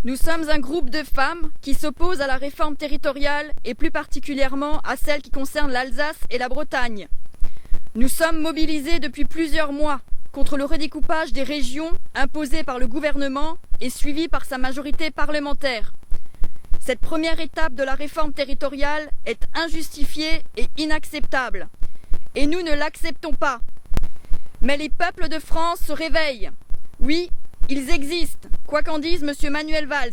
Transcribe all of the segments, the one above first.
Nous sommes un groupe de femmes qui s'opposent à la réforme territoriale et plus particulièrement à celle qui concerne l'Alsace et la Bretagne. Nous sommes mobilisés depuis plusieurs mois contre le redécoupage des régions imposé par le gouvernement et suivi par sa majorité parlementaire. Cette première étape de la réforme territoriale est injustifiée et inacceptable. Et nous ne l'acceptons pas. Mais les peuples de France se réveillent. Oui, ils existent, quoi qu'en dise M. Manuel Valls.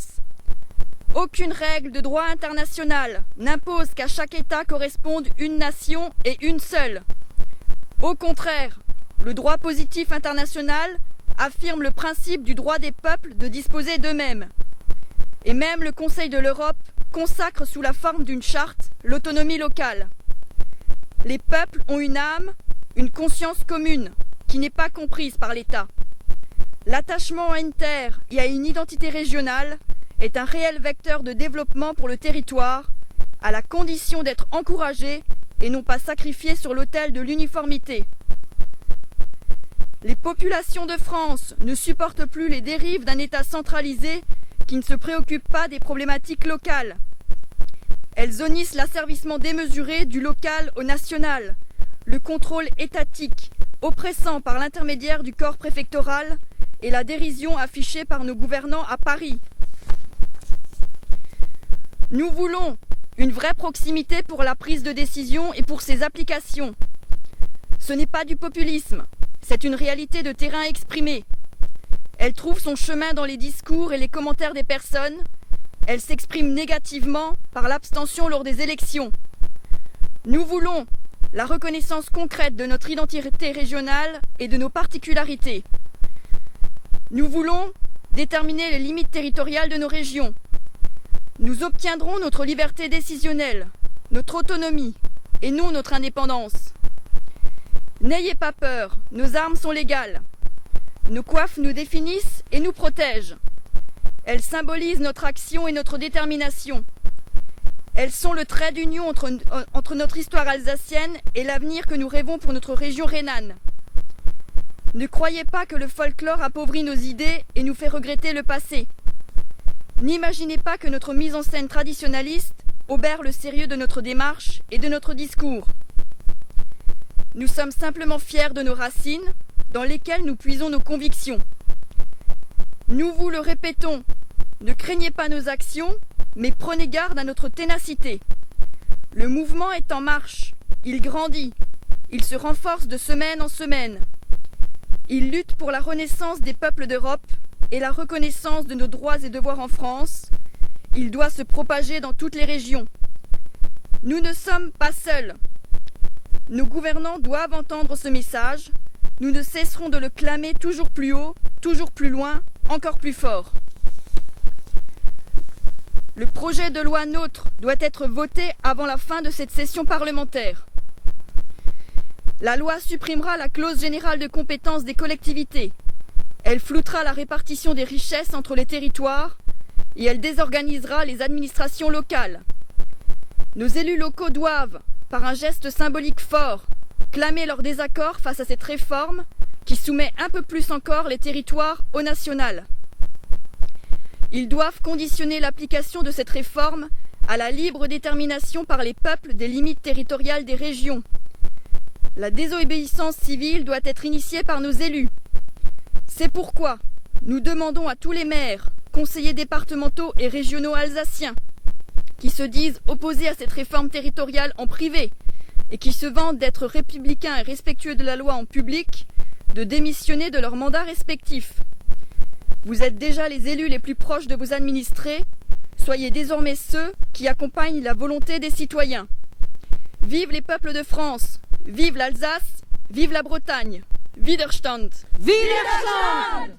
Aucune règle de droit international n'impose qu'à chaque État corresponde une nation et une seule. Au contraire, le droit positif international affirme le principe du droit des peuples de disposer d'eux-mêmes. Et même le Conseil de l'Europe consacre sous la forme d'une charte l'autonomie locale. Les peuples ont une âme, une conscience commune, qui n'est pas comprise par l'État. L'attachement à une terre et à une identité régionale est un réel vecteur de développement pour le territoire, à la condition d'être encouragé et non pas sacrifié sur l'autel de l'uniformité. Les populations de France ne supportent plus les dérives d'un État centralisé qui ne se préoccupent pas des problématiques locales. Elles zonissent l'asservissement démesuré du local au national, le contrôle étatique, oppressant par l'intermédiaire du corps préfectoral et la dérision affichée par nos gouvernants à Paris. Nous voulons une vraie proximité pour la prise de décision et pour ses applications. Ce n'est pas du populisme, c'est une réalité de terrain exprimée. Elle trouve son chemin dans les discours et les commentaires des personnes. Elle s'exprime négativement par l'abstention lors des élections. Nous voulons la reconnaissance concrète de notre identité régionale et de nos particularités. Nous voulons déterminer les limites territoriales de nos régions. Nous obtiendrons notre liberté décisionnelle, notre autonomie et non notre indépendance. N'ayez pas peur, nos armes sont légales. Nos coiffes nous définissent et nous protègent. Elles symbolisent notre action et notre détermination. Elles sont le trait d'union entre notre histoire alsacienne et l'avenir que nous rêvons pour notre région rhénane. Ne croyez pas que le folklore appauvrit nos idées et nous fait regretter le passé. N'imaginez pas que notre mise en scène traditionnaliste obère le sérieux de notre démarche et de notre discours. Nous sommes simplement fiers de nos racines, dans lesquelles nous puisons nos convictions. Nous vous le répétons, ne craignez pas nos actions, mais prenez garde à notre ténacité. Le mouvement est en marche, il grandit, il se renforce de semaine en semaine. Il lutte pour la renaissance des peuples d'Europe et la reconnaissance de nos droits et devoirs en France. Il doit se propager dans toutes les régions. Nous ne sommes pas seuls. Nos gouvernants doivent entendre ce message. Nous ne cesserons de le clamer toujours plus haut, toujours plus loin, encore plus fort. Le projet de loi NOTRe doit être voté avant la fin de cette session parlementaire. La loi supprimera la clause générale de compétence des collectivités. Elle floutera la répartition des richesses entre les territoires et elle désorganisera les administrations locales. Nos élus locaux doivent, par un geste symbolique fort, clamer leur désaccord face à cette réforme qui soumet un peu plus encore les territoires au national. Ils doivent conditionner l'application de cette réforme à la libre détermination par les peuples des limites territoriales des régions. La désobéissance civile doit être initiée par nos élus. C'est pourquoi nous demandons à tous les maires, conseillers départementaux et régionaux alsaciens qui se disent opposés à cette réforme territoriale en privé et qui se vantent d'être républicains et respectueux de la loi en public, de démissionner de leurs mandats respectifs. Vous êtes déjà les élus les plus proches de vos administrés, soyez désormais ceux qui accompagnent la volonté des citoyens. Vive les peuples de France, vive l'Alsace, vive la Bretagne, Widerstand! Widerstand!